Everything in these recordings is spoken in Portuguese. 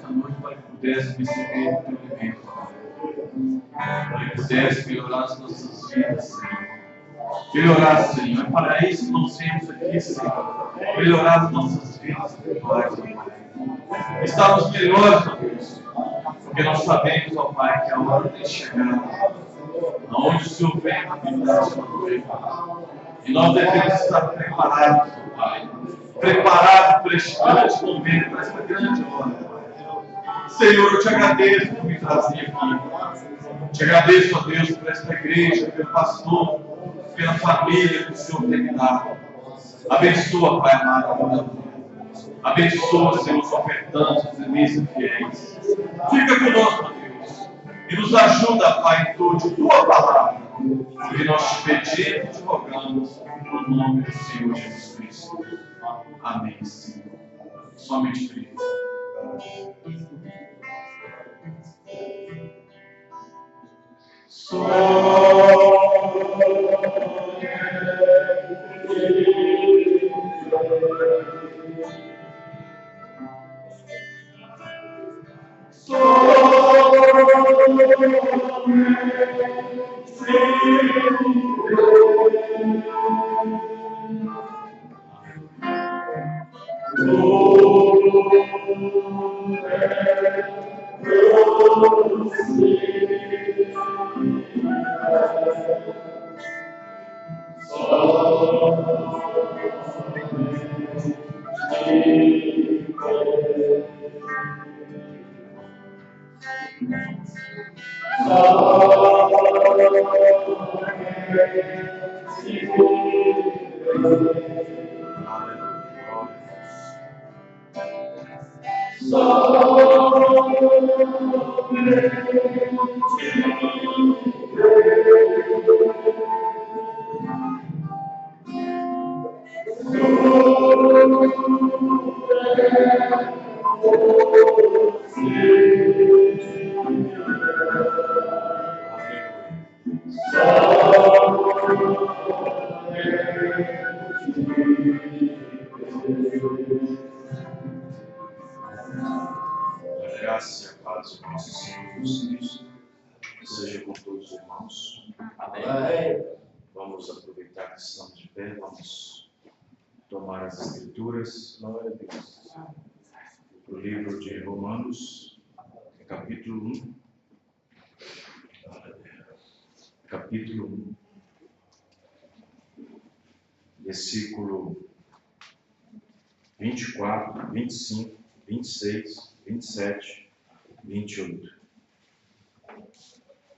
nesta noite para que pudesse receber o teu alimento, para que pudesse melhorar as nossas vidas, Senhor. Melhorar, Senhor. É para isso que nós viemos aqui, Senhor. Melhorar as nossas vidas espirituais, ó Pai. Estamos melhores, ó Deus, porque nós sabemos, ó Pai, que a hora tem chegado, aonde o Senhor vem para nos socorrer. E nós devemos estar preparados, ó Pai. Preparados para este grande momento, para esta grande hora, Pai. Senhor, eu te agradeço por me trazer aqui. Te agradeço, ó Deus, por esta igreja, pelo pastor, pela família que o Senhor tem me dado. Abençoa, Pai amado, a minha vida. Abençoa, Senhor, os ofertantes, os irmãos e fiéis. Fica conosco, ó Deus. E nos ajuda, Pai, em tudo, de tua palavra. Porque nós te pedimos e te rogamos no nome do Senhor Jesus Cristo. Amém, Senhor. Somente Cristo. Vamos aproveitar que estamos de pé, vamos tomar as Escrituras. Glória a Deus. O livro de Romanos, capítulo 1. Capítulo 1, versículo 24, 25, 26, 27, 28.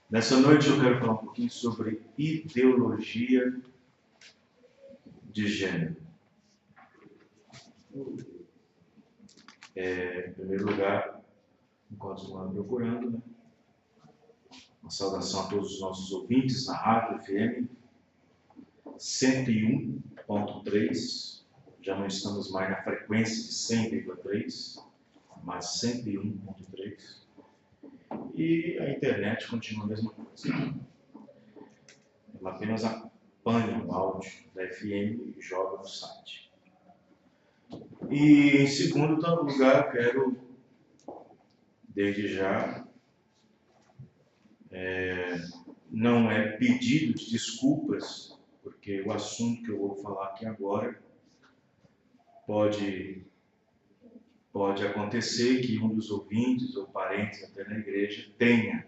Nessa noite eu quero falar um pouquinho sobre ideologia de gênero. Em primeiro lugar, enquanto estamos procurando, né? Uma saudação a todos os nossos ouvintes na Rádio FM 101.3. Já não estamos mais na frequência de 100,3, mas 101.3. E a internet continua a mesma coisa. Ela apenas apanha o áudio da FM e joga no site. E em segundo lugar, quero, desde já, não é pedido de desculpas, porque o assunto que eu vou falar aqui agora pode acontecer que um dos ouvintes ou parentes até na igreja tenha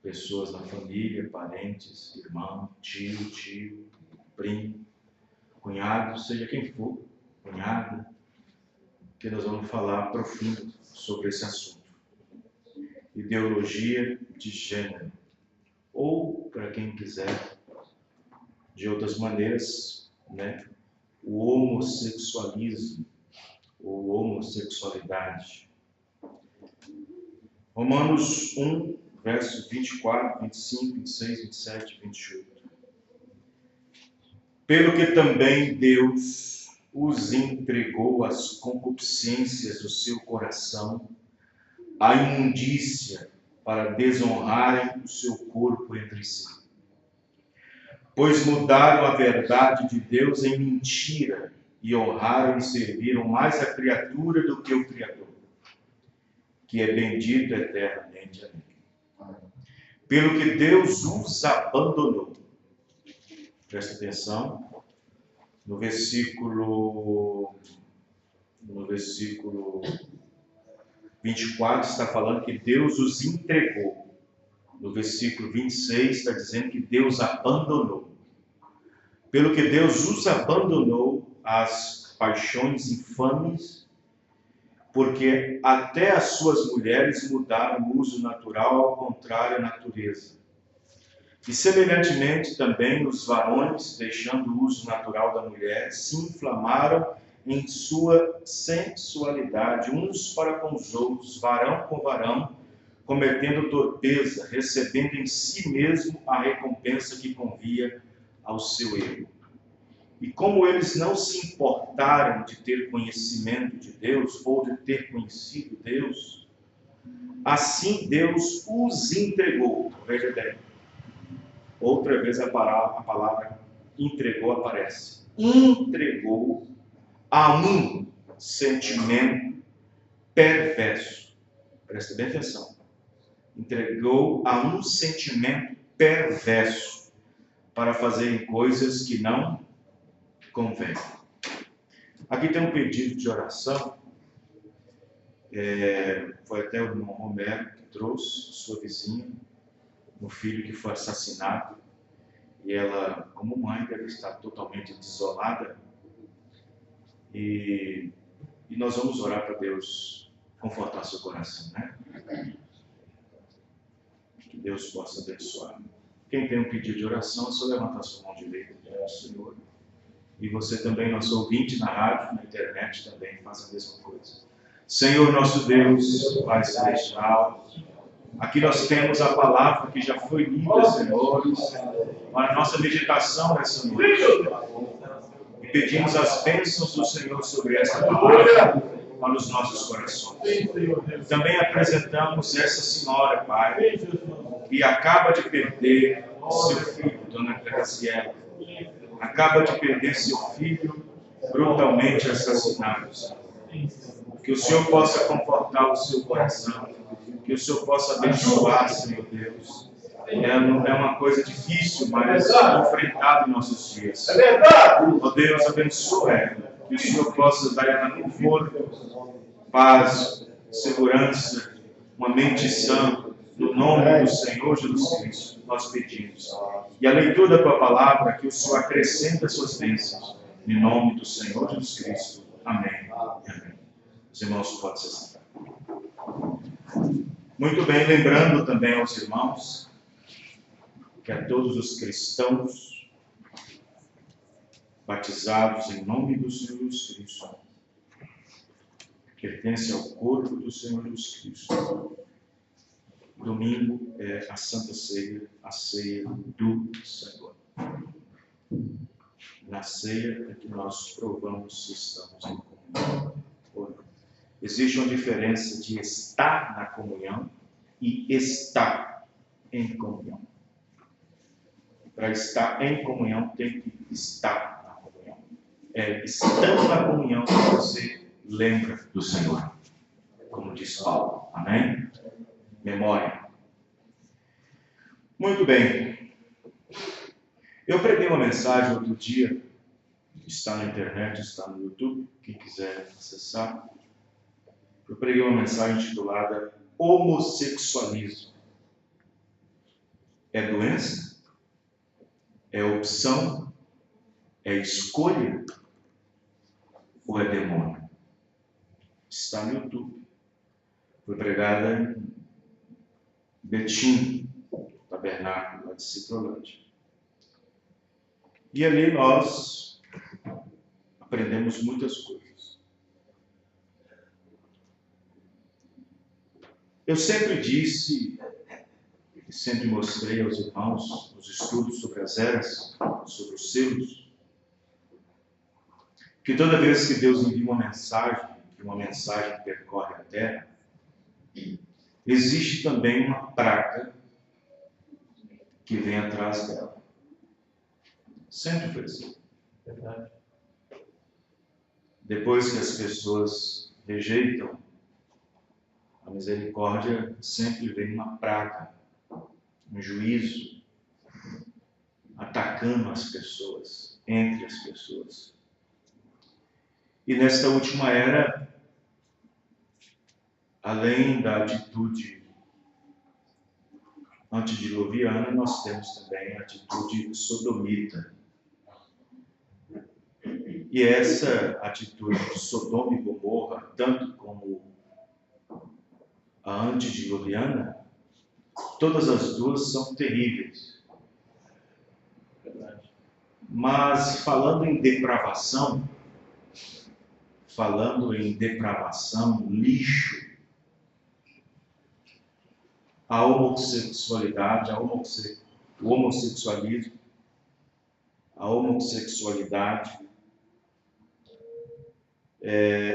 pessoas na família, parentes, irmão, tio, primo, cunhado, seja quem for, cunhada, que nós vamos falar profundo sobre esse assunto. Ideologia de gênero, ou, para quem quiser, de outras maneiras, né, o homossexualismo, ou homossexualidade. Romanos 1, versos 24, 25, 26, 27 e 28. Pelo que também Deus os entregou às concupiscências do seu coração, à imundícia, para desonrarem o seu corpo entre si. Pois mudaram a verdade de Deus em mentira, e honraram e serviram mais a criatura do que o Criador. que é bendito eternamente. Amém. Pelo que Deus os abandonou. Presta atenção. No versículo 24 está falando que Deus os entregou. No versículo 26 está dizendo que Deus abandonou. Pelo que Deus os abandonou às paixões infames, porque até as suas mulheres mudaram o uso natural ao contrário à natureza. E semelhantemente também os varões, deixando o uso natural da mulher, se inflamaram em sua sensualidade, uns para com os outros, varão com varão, cometendo torpeza, recebendo em si mesmo a recompensa que convia ao seu erro. E como eles não se importaram de ter conhecimento de Deus, ou de ter conhecido Deus, assim Deus os entregou. Veja bem, outra vez a palavra entregou aparece. Entregou a um sentimento perverso. Presta bem atenção. Entregou a um sentimento perverso para fazerem coisas que não convém. Aqui tem um pedido de oração. Foi até o irmão Romero que trouxe, sua vizinha, um filho que foi assassinado. E ela, como mãe, deve estar totalmente desolada. E nós vamos orar para Deus confortar seu coração, né? Que Deus possa abençoar. Quem tem um pedido de oração, é só levantar sua mão direita diante do Senhor. E você também, nosso ouvinte na rádio, na internet também, faz a mesma coisa. Senhor nosso Deus, Pai Celestial, aqui nós temos a palavra que já foi lida, Senhor, para a nossa meditação nessa noite. E pedimos as bênçãos do Senhor sobre essa palavra para os nossos corações. Também apresentamos essa senhora, Pai, que acaba de perder seu filho, Dona Graciela. Acaba de perder seu filho brutalmente assassinado. Que o Senhor possa confortar o seu coração. Que o Senhor possa abençoar, Senhor Deus. É uma coisa difícil, mas enfrentada em nossos dias. É verdade! Ó Deus, abençoa ela. Que o Senhor possa dar ela conforto, paz, segurança, uma mente sã. No nome do Senhor Jesus Cristo, nós pedimos. E a leitura da tua palavra, que o Senhor acrescente as suas bênçãos. Em nome do Senhor Jesus Cristo. Amém. Amém. Os irmãos podem se sentar. Muito bem, lembrando também aos irmãos que a todos os cristãos batizados em nome do Senhor Jesus Cristo pertencem ao corpo do Senhor Jesus Cristo. Domingo é a Santa Ceia, a ceia do Senhor. Na ceia é que nós provamos se estamos em comunhão ou não. Existe uma diferença de estar na comunhão e estar em comunhão. Para estar em comunhão, tem que estar na comunhão. É estando na comunhão que você lembra do Senhor, como diz Paulo. Amém? Memória. Muito bem. Eu preguei uma mensagem outro dia, está na internet, está no YouTube, quem quiser acessar. Eu preguei uma mensagem intitulada Homossexualismo. É doença? É opção? É escolha? Ou é demônio? Está no YouTube. Foi pregada em Betim, tabernáculo lá de Citrolândia. E ali nós aprendemos muitas coisas. Eu sempre disse, e sempre mostrei aos irmãos, nos estudos sobre as eras, sobre os selos, que toda vez que Deus envia uma mensagem percorre a terra, existe também uma praga que vem atrás dela. Sempre foi assim. Verdade. Depois que as pessoas rejeitam A misericórdia sempre vem uma praga, um juízo, atacando as pessoas, entre as pessoas. E nesta última era, além da atitude antediluviana, nós temos também a atitude sodomita. E essa atitude de Sodoma e Gomorra, tanto como a antediluviana, todas as duas são terríveis. Mas falando em depravação, lixo, a homossexualidade, o homossexualismo, a homossexualidade,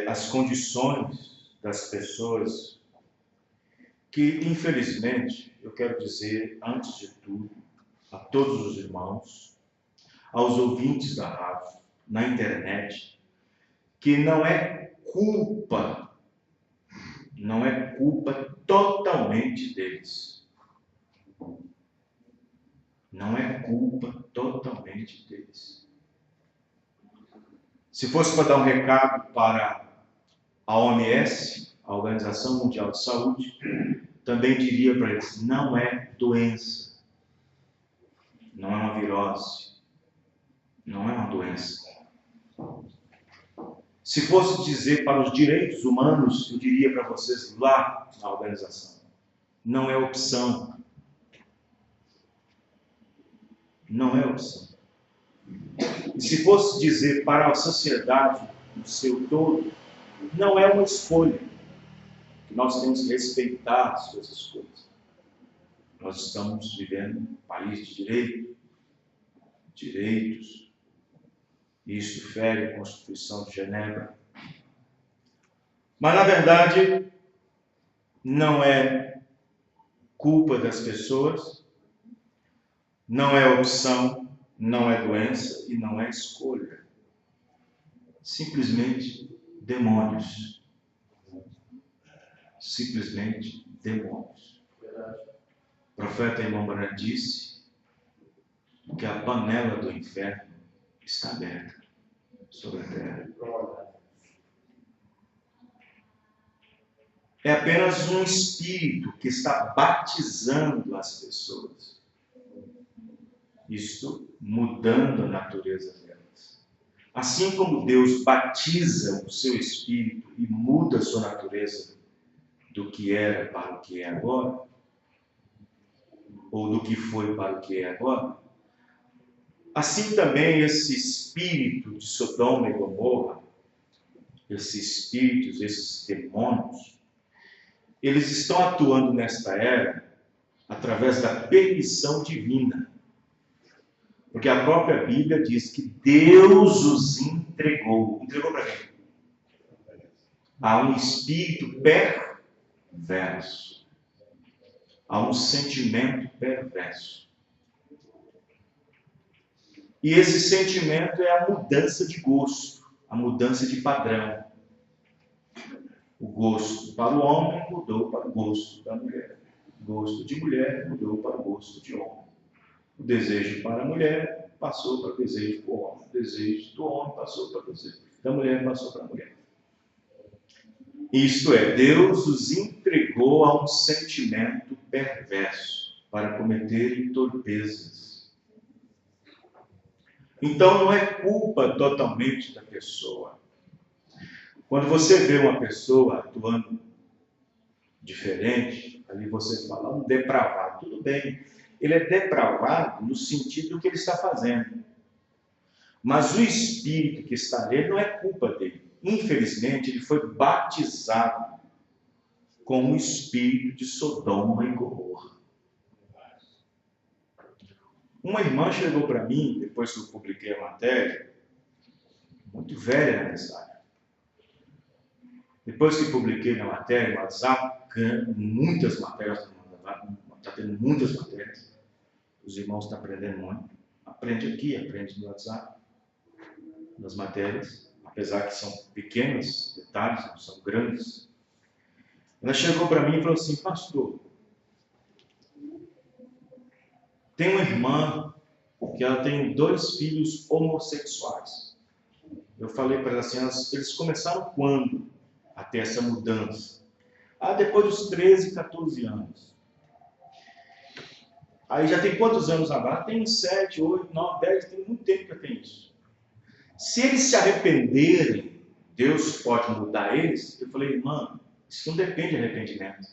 as condições das pessoas que, infelizmente, eu quero dizer, antes de tudo, a todos os irmãos, aos ouvintes da rádio, na internet, que não é culpa totalmente deles. Não é culpa totalmente deles. Se fosse para dar um recado para a OMS, a Organização Mundial de Saúde, também diria para eles, não é doença, não é uma virose, não é uma doença. Se fosse dizer para os direitos humanos, eu diria para vocês lá na organização, não é opção. Não é opção. E se fosse dizer para a sociedade no seu todo, não é uma escolha. Nós temos que respeitar as suas escolhas. Nós estamos vivendo um país de direitos. Isto fere a Constituição de Genebra. Mas, na verdade, não é culpa das pessoas, não é opção, não é doença e não é escolha. Simplesmente demônios. Simplesmente demônios. O profeta Irmão Branham disse que a panela do inferno está aberta sobre a terra. É apenas um espírito que está batizando as pessoas. Isto mudando a natureza delas. Assim como Deus batiza o seu espírito e muda a sua natureza do que era para o que é agora, ou do que foi para o que é agora, assim também esse espírito de Sodoma e Gomorra, esses espíritos, esses demônios, eles estão atuando nesta era através da permissão divina. Porque a própria Bíblia diz que Deus os entregou. Entregou para quem? A um espírito perverso. A um sentimento perverso. E esse sentimento é a mudança de gosto, a mudança de padrão. O gosto para o homem mudou para o gosto da mulher. O gosto de mulher mudou para o gosto de homem. O desejo para a mulher passou para o desejo do homem. O desejo do homem passou para o desejo da mulher, passou para a mulher. Isto é, Deus os entregou a um sentimento perverso para cometerem torpezas. Então não é culpa totalmente da pessoa. Quando você vê uma pessoa atuando diferente, ali você fala, um depravado, tudo bem. Ele é depravado no sentido do que ele está fazendo. Mas o espírito que está nele não é culpa dele. Infelizmente, ele foi batizado com o espírito de Sodoma e Gomorra. Uma irmã chegou para mim, depois que eu publiquei a matéria, muito velha na mensagem. Depois que publiquei a matéria no WhatsApp, muitas matérias, está tendo muitas matérias. Os irmãos estão aprendendo muito. Aprende aqui, aprende no WhatsApp, nas matérias, apesar que são pequenos detalhes, não são grandes. Ela chegou para mim e falou assim: pastor, tem uma irmã que ela tem 2 filhos homossexuais. Eu falei para ela assim: eles começaram quando a ter essa mudança? Depois dos 13, 14 anos. Aí já tem quantos anos agora? Tem 7, 8, 9, 10, tem muito tempo que tem isso. Se eles se arrependerem, Deus pode mudar eles? Eu falei: irmã, isso não depende de arrependimento.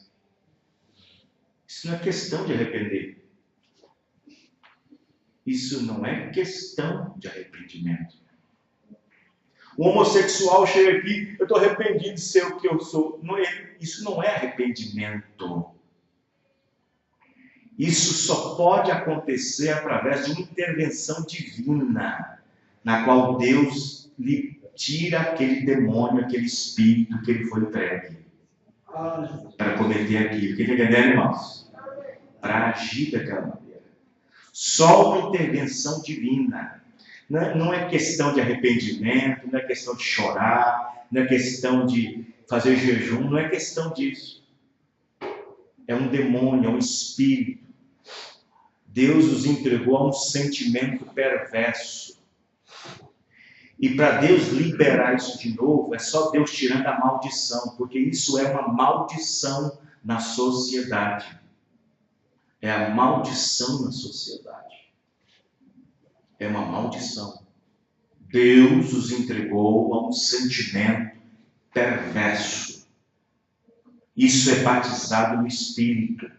Isso não é questão de arrepender. Isso não é questão de arrependimento. O homossexual chega aqui: eu estou arrependido de ser o que eu sou. Isso não é arrependimento. Isso só pode acontecer através de uma intervenção divina, na qual Deus lhe tira aquele demônio, aquele espírito que ele foi entregue para cometer aquilo. Quem está entendendo, irmãos? Para agir daquela maneira. Só uma intervenção divina. Não é questão de arrependimento, não é questão de chorar, não é questão de fazer jejum, não é questão disso. É um demônio, é um espírito. Deus os entregou a um sentimento perverso. E para Deus liberar isso de novo, é só Deus tirando a maldição, porque isso é uma maldição na sociedade. É a maldição na sociedade. É uma maldição. Deus os entregou a um sentimento perverso. Isso é batizado no Espírito.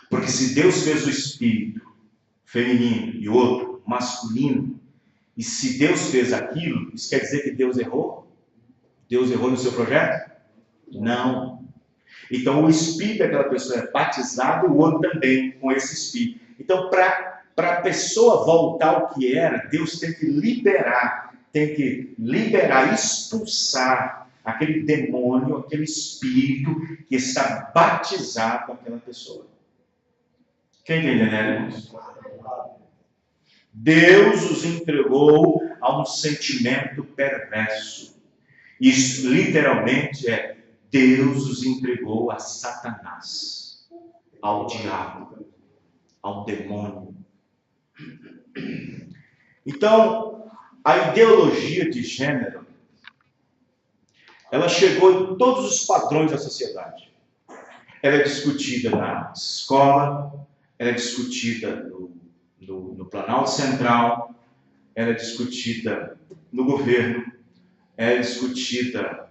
Porque se Deus fez o Espírito feminino e outro masculino, e se Deus fez aquilo, isso quer dizer que Deus errou? Deus errou no seu projeto? Não. Então o Espírito daquela pessoa é batizado, o outro também, com esse Espírito. Então para a pessoa voltar ao que era, Deus tem que liberar, expulsar aquele demônio, aquele espírito que está batizado naquela pessoa. Quem está entendendo, irmãos? Deus os entregou a um sentimento perverso. Isso literalmente é: Deus os entregou a Satanás, ao diabo, ao demônio. Então, a ideologia de gênero, ela chegou em todos os padrões da sociedade. Ela é discutida na escola, ela é discutida no Planalto Central, ela é discutida no governo, ela é discutida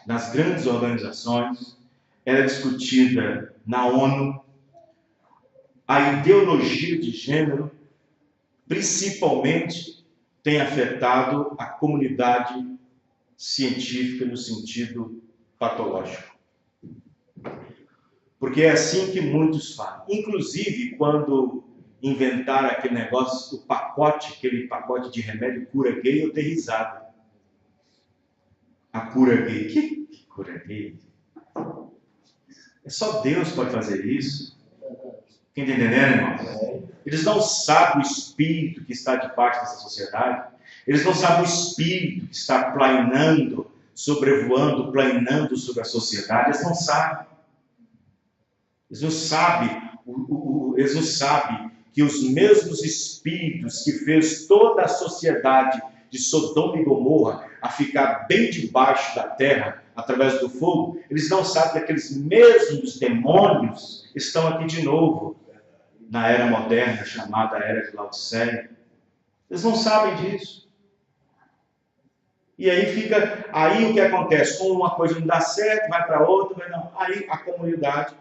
nas grandes organizações, ela é discutida na ONU. A ideologia de gênero, principalmente, tem afetado a comunidade científica no sentido patológico. Porque é assim que muitos falam. Inclusive, quando inventaram aquele negócio, aquele pacote de remédio cura gay, eu dei risada. A cura gay. Que cura gay? É só Deus que pode fazer isso. Quem está entendendo, irmãos? Eles não sabem o espírito que está debaixo dessa sociedade. Eles não sabem o espírito que está planeando, sobrevoando, planeando sobre a sociedade. Eles não sabem. Eles não sabem que os mesmos espíritos que fez toda a sociedade de Sodoma e Gomorra a ficar bem debaixo da terra, através do fogo, eles não sabem que aqueles mesmos demônios estão aqui de novo, na era moderna, chamada Era de Laodiceia. Eles não sabem disso. E aí o que acontece? Como uma coisa não dá certo, vai para outra, não. Aí a comunidade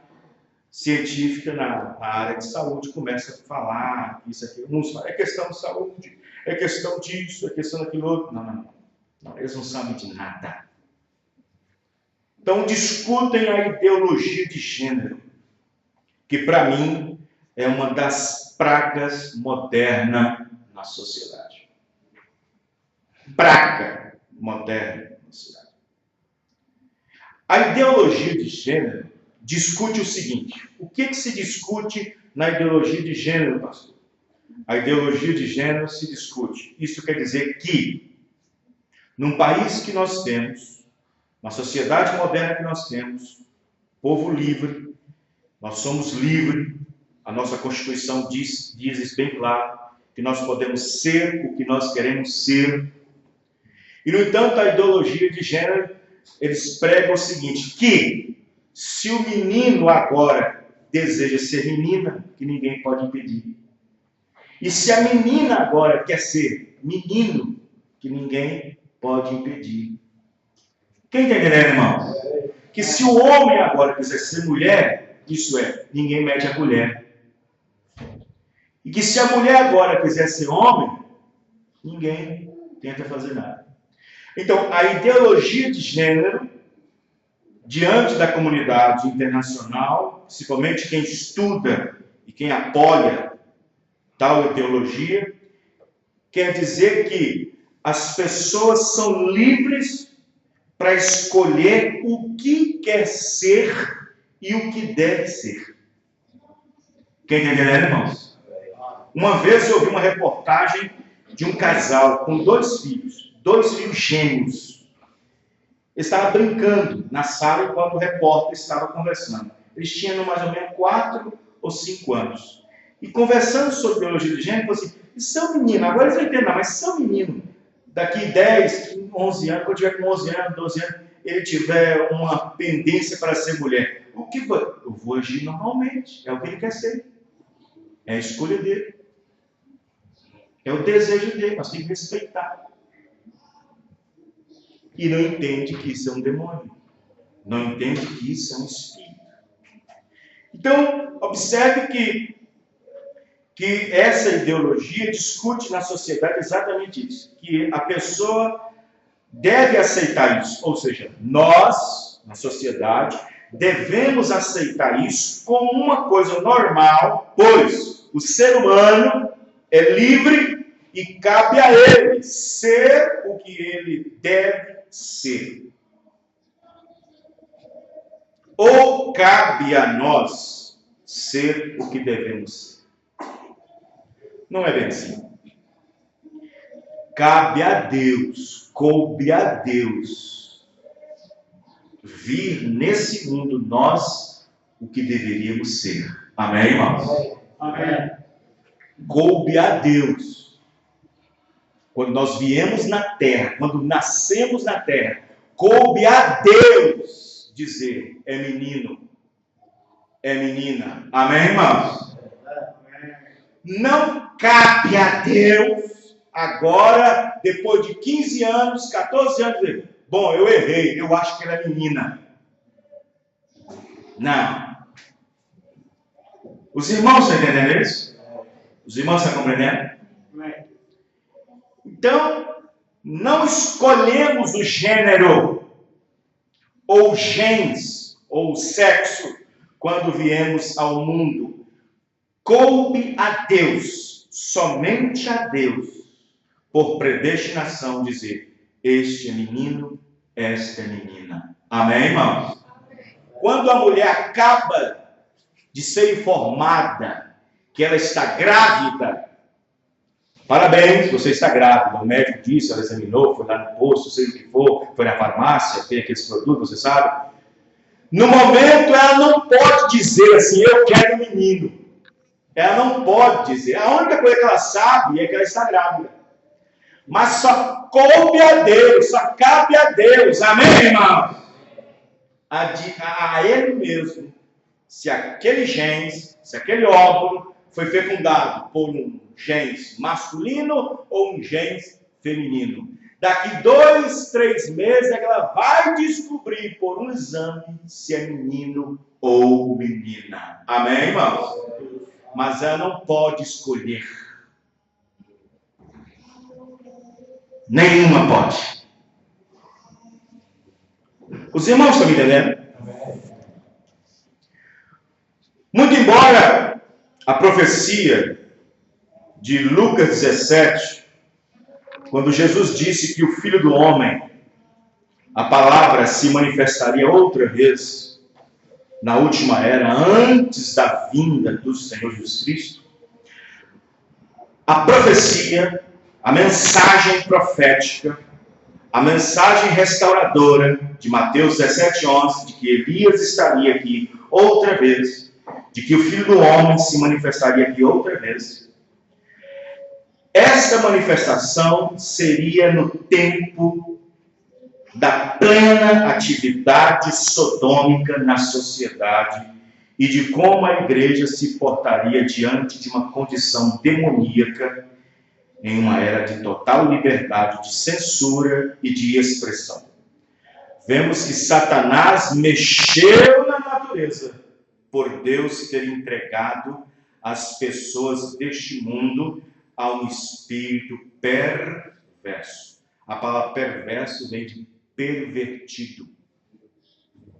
científica na área de saúde começa a falar isso aqui. Uns falam: é questão de saúde, é questão disso, é questão daquilo outro. Não, eles não sabem de nada. Então discutem a ideologia de gênero, que para mim é uma das pragas modernas na sociedade. Praga moderna na sociedade. A ideologia de gênero discute o seguinte: o que se discute na ideologia de gênero, pastor? A ideologia de gênero se discute. Isso quer dizer que, num país que nós temos, na sociedade moderna que nós temos, povo livre, nós somos livres, a nossa Constituição diz isso bem claro, que nós podemos ser o que nós queremos ser. E, no entanto, a ideologia de gênero, eles pregam o seguinte, que se o menino agora deseja ser menina, que ninguém pode impedir. E se a menina agora quer ser menino, que ninguém pode impedir. Quem está entendendo, irmão? Que se o homem agora quiser ser mulher, isso é, ninguém mete a colher. E que se a mulher agora quiser ser homem, ninguém tenta fazer nada. Então, a ideologia de gênero, diante da comunidade internacional, principalmente quem estuda e quem apoia tal ideologia, quer dizer que as pessoas são livres para escolher o que quer ser e o que deve ser. Quem está entendendo, irmãos? Uma vez eu vi uma reportagem de um casal com 2 filhos gêmeos. Eles estavam brincando na sala enquanto o repórter estava conversando. Eles tinham mais ou menos 4 ou 5 anos. E conversando sobre biologia de gênero, falou assim, e são meninos, agora eles não entendem, mas são meninos. Daqui 10, 11 anos, quando tiver com 11 anos, 12 anos, ele tiver uma pendência para ser mulher. O que foi? Eu vou agir normalmente. É o que ele quer ser. É a escolha dele. É o desejo dele. Nós temos que respeitar. E não entende que isso é um demônio. Não entende que isso é um espírito. Então, observe que essa ideologia discute na sociedade exatamente isso. Que a pessoa deve aceitar isso. Ou seja, nós, na sociedade, devemos aceitar isso como uma coisa normal, pois o ser humano é livre e cabe a ele ser o que ele deve ser. Ou cabe a nós ser o que devemos ser. Não é bem assim. Cabe a Deus, coube a Deus vir nesse mundo nós o que deveríamos ser. Amém, irmãos? Amém. Coube a Deus. Quando nós viemos na terra, quando nascemos na terra, coube a Deus dizer, é menino, é menina. Amém, irmãos? Não cabe a Deus, agora, depois de 15 anos, 14 anos, dizer, bom, eu errei, eu acho que ela é menina. Não. Os irmãos estão entendendo isso? Os irmãos estão compreendendo? Então, não escolhemos o gênero, ou gens, ou sexo, quando viemos ao mundo. Coube a Deus, somente a Deus, por predestinação, dizer, este é menino, esta é menina. Amém, irmãos? Quando a mulher acaba de ser informada que ela está grávida, parabéns, você está grávida. O médico disse, ela examinou, foi lá no posto, sei o que for, foi na farmácia, tem aqueles produtos, você sabe. No momento, ela não pode dizer assim, eu quero menino. Ela não pode dizer. A única coisa que ela sabe é que ela está grávida. Mas só coube a Deus, só cabe a Deus. Amém, irmão? A ele mesmo, se aquele genes, se aquele óvulo foi fecundado por um genes masculino ou um genes feminino. Daqui 2, 3 meses é que ela vai descobrir por um exame se é menino ou menina. Amém, irmãos? Mas ela não pode escolher. Nenhuma pode. Os irmãos estão me entendendo? Muito embora a profecia de Lucas 17, quando Jesus disse que o Filho do Homem, a palavra se manifestaria outra vez na última era, antes da vinda do Senhor Jesus Cristo, a profecia, a mensagem profética, a mensagem restauradora de Mateus 17:11, de que Elias estaria aqui outra vez, de que o Filho do Homem se manifestaria aqui outra vez, esta manifestação seria no tempo da plena atividade sodômica na sociedade e de como a igreja se portaria diante de uma condição demoníaca em uma era de total liberdade de censura e de expressão. Vemos que Satanás mexeu na natureza por Deus ter entregado as pessoas deste mundo a um espírito perverso. A palavra perverso vem de pervertido.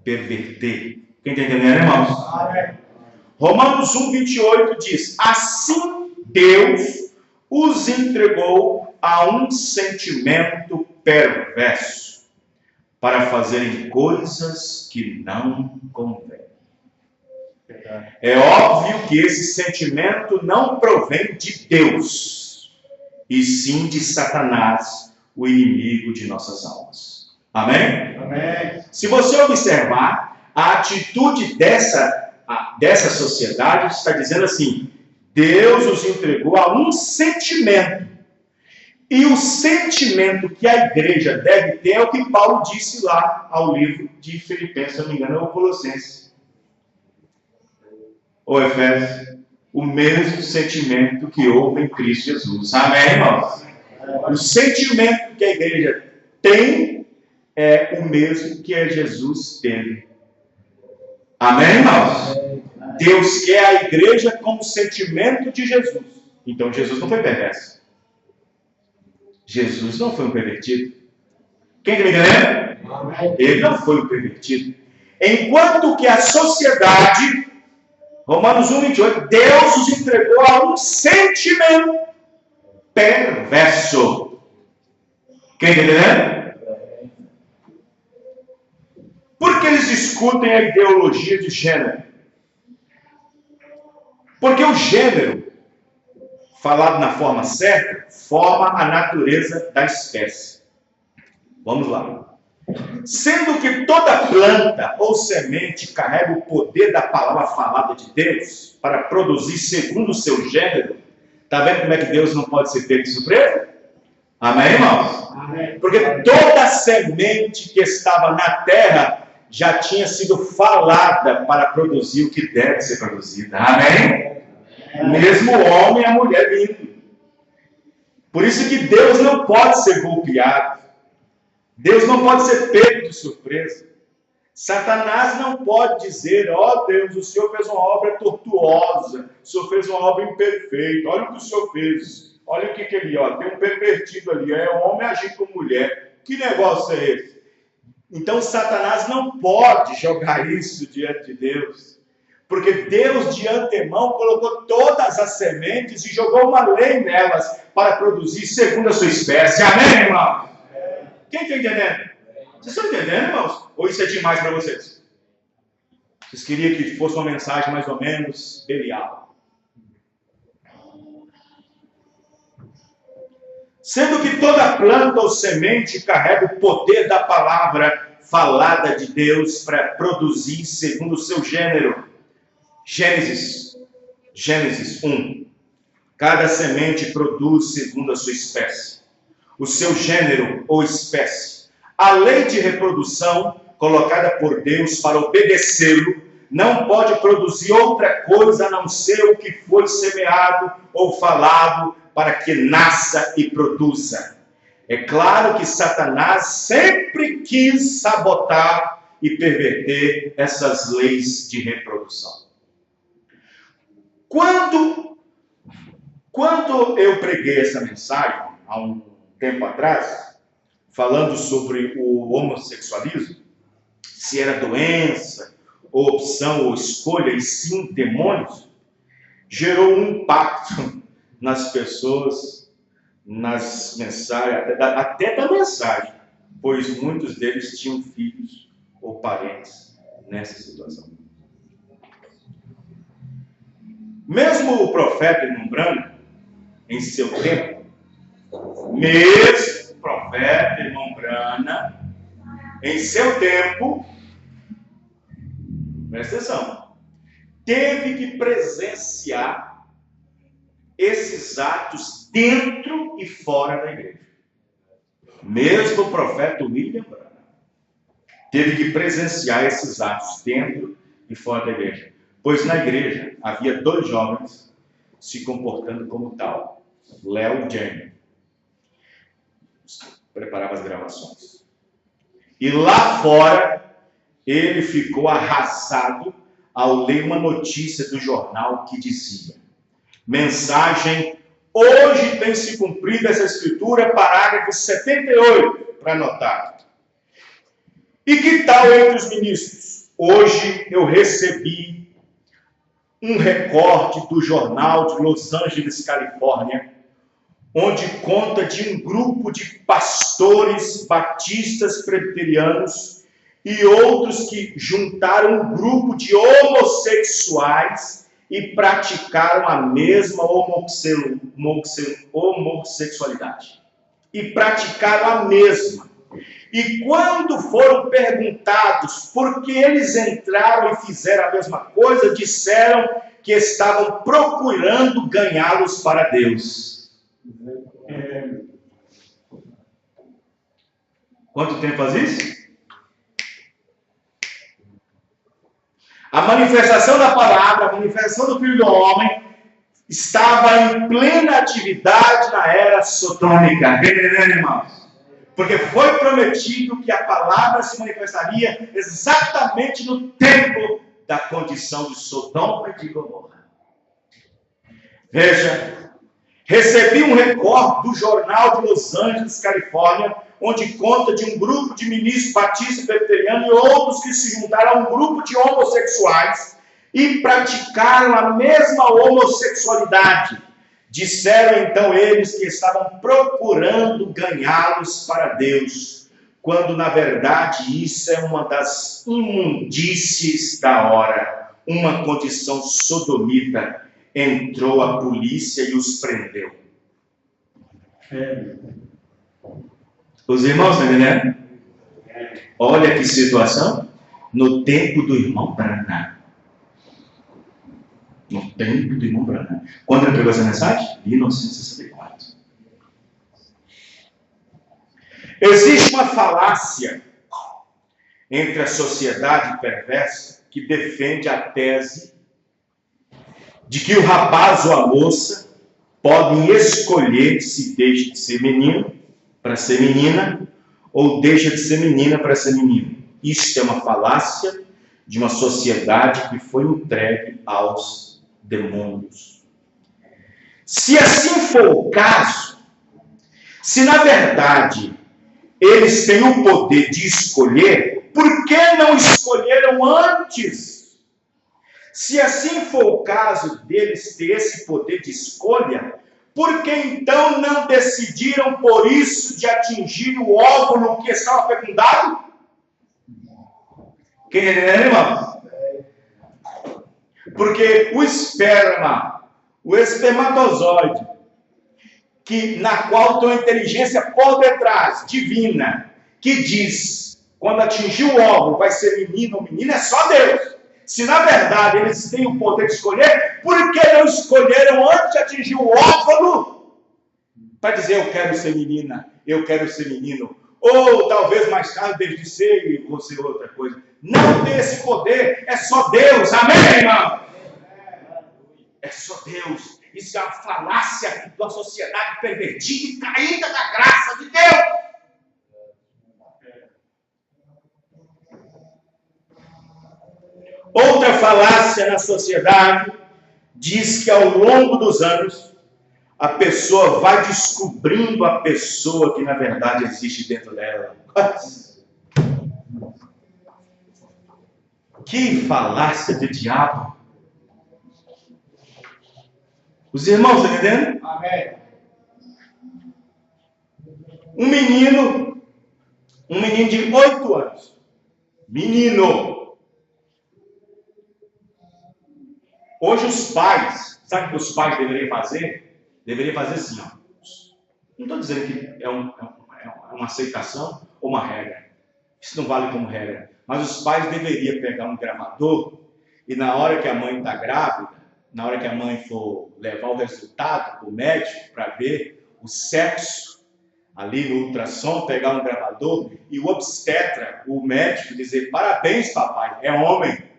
Perverter. Quem está entendendo, irmãos? Romanos 1:28 diz: assim Deus os entregou a um sentimento perverso para fazerem coisas que não convêm. É óbvio que esse sentimento não provém de Deus, e sim de Satanás, o inimigo de nossas almas. Amém? Amém. Se você observar, a atitude dessa sociedade está dizendo assim: Deus os entregou a um sentimento. E o sentimento que a igreja deve ter é o que Paulo disse lá ao livro de Filipenses, se não me engano, é o Colossenses. Ou Efésios. O mesmo sentimento que houve em Cristo Jesus. Amém, irmãos? O sentimento que a igreja tem é o mesmo que Jesus teve. Amém, irmãos? Deus quer a igreja como sentimento de Jesus. Então Jesus não foi perverso. Jesus não foi um pervertido. Quem está me entendendo? Ele não foi um pervertido. Enquanto que a sociedade, Romanos 1:28, Deus os entregou a um sentimento perverso. Quem está entendendo? Por que eles discutem a ideologia de gênero? Porque o gênero, falado na forma certa, forma a natureza da espécie. Vamos lá. Sendo que toda planta ou semente carrega o poder da palavra falada de Deus para produzir segundo o seu gênero, está vendo como é que Deus não pode ser pego de surpresa? Amém, irmãos? Amém. Porque toda semente que estava na terra já tinha sido falada para produzir o que deve ser produzido. Amém? Mesmo o homem e a mulher vindo. Por isso que Deus não pode ser golpeado. Deus não pode ser pego de surpresa. Satanás não pode dizer: ó Deus, o Senhor fez uma obra tortuosa, o Senhor fez uma obra imperfeita, olha o que o Senhor fez. Olha o que ele, ó, tem um pervertido ali, é um homem agindo com mulher. Que negócio é esse? Então Satanás não pode jogar isso diante de Deus. Porque Deus de antemão colocou todas as sementes e jogou uma lei nelas para produzir segundo a sua espécie. Amém, irmão? Quem está entendendo? Vocês estão entendendo, irmãos? Ou isso é demais para vocês? Vocês queriam que fosse uma mensagem mais ou menos belial. Sendo que toda planta ou semente carrega o poder da palavra falada de Deus para produzir segundo o seu gênero. Gênesis 1. Cada semente produz segundo a sua espécie, o seu gênero ou espécie. A lei de reprodução, colocada por Deus para obedecê-lo, não pode produzir outra coisa a não ser o que foi semeado ou falado para que nasça e produza. É claro que Satanás sempre quis sabotar e perverter essas leis de reprodução. Quando eu preguei essa mensagem, há um tempo atrás, falando sobre o homossexualismo, se era doença, ou opção, ou escolha, e sim demônios, gerou um impacto nas pessoas, nas mensagens, até da mensagem, pois muitos deles tinham filhos ou parentes nessa situação. Mesmo o profeta Irmão Branco, em seu tempo, mesmo o profeta Irmão Branco, em seu tempo, presta atenção, teve que presenciar esses atos dentro e fora da igreja. Mesmo o profeta William Branham teve que presenciar esses atos dentro e fora da igreja. Pois na igreja havia 2 jovens se comportando como tal. Léo e Jamie. Preparava as gravações. E lá fora, ele ficou arrasado ao ler uma notícia do jornal que dizia: mensagem, hoje tem se cumprido essa escritura, parágrafo 78, para anotar. E que tal entre os ministros? Hoje eu recebi um recorte do jornal de Los Angeles, Califórnia, onde conta de um grupo de pastores batistas presbiterianos e outros que juntaram um grupo de homossexuais e praticaram a mesma homossexualidade. E praticaram a mesma. E quando foram perguntados por que eles entraram e fizeram a mesma coisa, disseram que estavam procurando ganhá-los para Deus. Quanto tempo faz isso? A manifestação da palavra, a manifestação do Filho do Homem, estava em plena atividade na era sodômica. Entendeu, irmãos? Porque foi prometido que a palavra se manifestaria exatamente no tempo da condição de Sodoma e de Gomorra. Veja, recebi um recorte do jornal de Los Angeles, Califórnia, onde conta de um grupo de ministros batistas presbiterianos e outros que se juntaram a um grupo de homossexuais e praticaram a mesma homossexualidade. Disseram então eles que estavam procurando ganhá-los para Deus, quando na verdade isso é uma das imundícies da hora, uma condição sodomita. Entrou a polícia e os prendeu. Os irmãos estão entendendo? Olha que situação. No tempo do irmão Branham. No tempo do irmão Branham. Quando ele pegou essa mensagem? 1964. Existe uma falácia entre a sociedade perversa que defende a tese de que o rapaz ou a moça podem escolher se deixa de ser menino para ser menina ou deixa de ser menina para ser menino. Isso é uma falácia de uma sociedade que foi entregue aos demônios. Se assim for o caso, se na verdade eles têm o poder de escolher, por que não escolheram antes? Se assim for o caso deles ter esse poder de escolha, por que então não decidiram por isso de atingir o óvulo que estava fecundado? Quem entendeu, irmão? Porque o esperma, o espermatozoide, na qual tem uma inteligência por detrás, divina, que diz, quando atingir o óvulo vai ser menino ou menina, é só Deus. Se na verdade eles têm o poder de escolher, por que não escolheram antes de atingir o óvulo? Para dizer, eu quero ser menina, eu quero ser menino. Ou talvez mais tarde deixe de ser e vou ser outra coisa. Não tem esse poder, é só Deus. Amém, irmão? É só Deus. Isso é uma falácia da sociedade pervertida e caída da graça de Deus. Outra falácia na sociedade diz que ao longo dos anos a pessoa vai descobrindo a pessoa que na verdade existe dentro dela. Que falácia de diabo! Os irmãos estão entendendo? Amém. Um menino de 8 anos. Menino. Hoje os pais, sabe o que os pais deveriam fazer? Deveriam fazer assim, ó. Não estou dizendo que é uma aceitação ou uma regra. Isso não vale como regra. Mas os pais deveriam pegar um gravador e na hora que a mãe está grávida, na hora que a mãe for levar o resultado para o médico para ver o sexo, ali no ultrassom, pegar um gravador e o obstetra, o médico, dizer: parabéns, papai, é homem.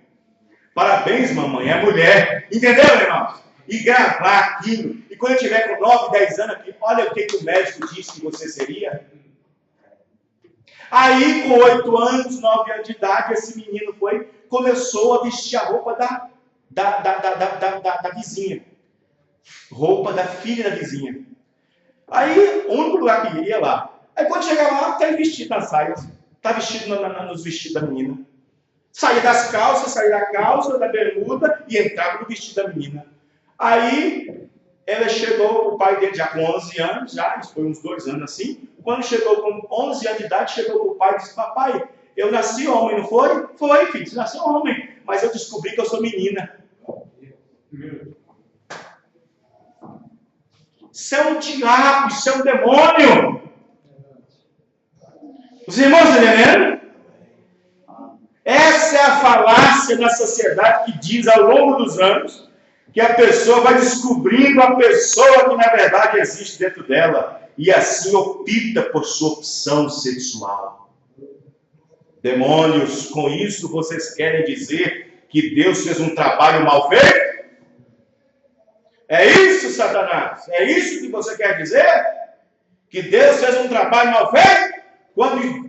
Parabéns, mamãe, é mulher. Entendeu, irmãos? E gravar aquilo. E quando eu tiver com 9, 10 anos aqui, olha o que o médico disse que você seria. Aí, com 8 anos, 9 anos de idade, esse menino começou a vestir a roupa da vizinha. Roupa da filha da vizinha. Aí, o único lugar que iria lá. Aí, quando chegava lá, está vestido nas saias. Está vestido nos vestidos da menina. Saía das calças, saía da calça, da bermuda e entrava no vestido da menina. Aí, ela chegou, o pai dele já com 11 anos, isso foi uns 2 anos assim. Quando chegou com 11 anos de idade, chegou o pai e disse: papai, eu nasci homem, não foi? Foi, filho, você nasceu homem, mas eu descobri que eu sou menina. Isso é um diabo, isso é um demônio. Os irmãos estão entendendo? Essa é a falácia na sociedade que diz ao longo dos anos que a pessoa vai descobrindo a pessoa que na verdade existe dentro dela e assim opta por sua opção sexual. Demônios, com isso vocês querem dizer que Deus fez um trabalho mal feito? É isso, Satanás? É isso que você quer dizer? Que Deus fez um trabalho mal feito?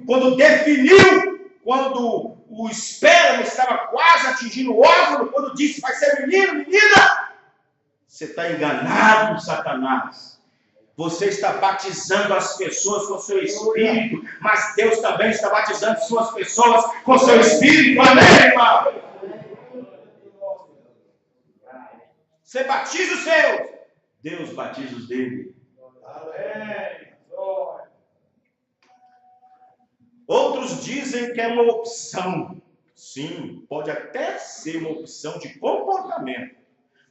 Quando definiu, quando o esperma estava quase atingindo o óvulo, quando disse: vai ser menino, menina? Você está enganado, Satanás. Você está batizando as pessoas com seu espírito, mas Deus também está batizando suas pessoas com seu espírito. Amém, irmão? Você batiza os seus, Deus batiza os dele. Amém. Outros dizem que é uma opção. Sim, pode até ser uma opção de comportamento.